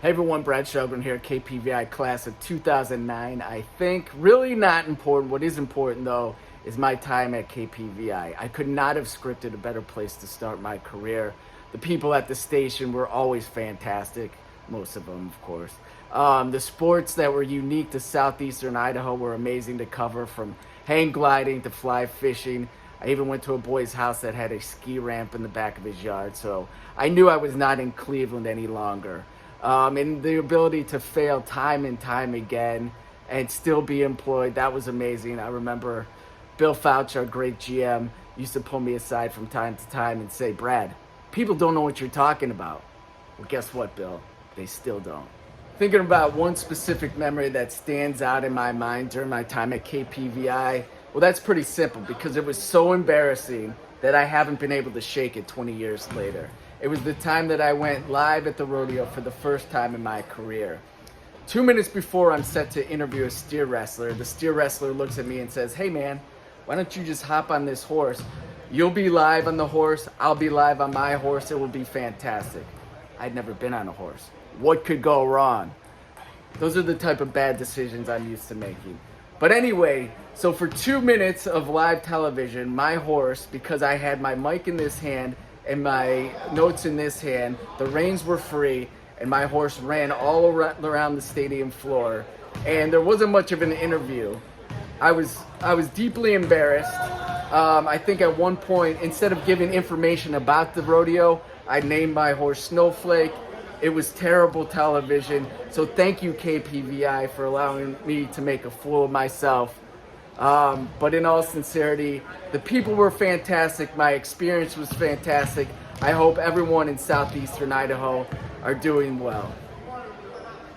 Hey everyone, Brad Shelgren here, KPVI class of 2009. I think really not important. What is important though is my time at KPVI. I could not have scripted a better place to start my career. The people at the station were always fantastic, most of them, of course. The sports that were unique to southeastern Idaho were amazing to cover, from hang gliding to fly fishing. I even went to a boy's house that had a ski ramp in the back of his yard, so I knew I was not in Cleveland any longer. And the ability to fail time and time again and still be employed, that was amazing. I remember Bill Fouch, our great GM, used to pull me aside from time to time and say, "Brad, people don't know what you're talking about." Well, guess what, Bill? They still don't. Thinking about one specific memory that stands out in my mind during my time at KPVI, well, that's pretty simple because it was so embarrassing that I haven't been able to shake it 20 years later. It was the time that I went live at the rodeo for the first time in my career. 2 minutes before I'm set to interview a steer wrestler, the steer wrestler looks at me and says, "Hey man, why don't you just hop on this horse? You'll be live on the horse, I'll be live on my horse, it will be fantastic." I'd never been on a horse. What could go wrong? Those are the type of bad decisions I'm used to making. But anyway, so for 2 minutes of live television, my horse, because I had my mic in this hand and my notes in this hand, the reins were free, and my horse ran all around the stadium floor. And there wasn't much of an interview. I was deeply embarrassed. I think at one point, instead of giving information about the rodeo, I named my horse Snowflake. It was terrible television. So thank you, KPVI, for allowing me to make a fool of myself. But in all sincerity, the people were fantastic. My experience was fantastic. I hope everyone in southeastern Idaho are doing well.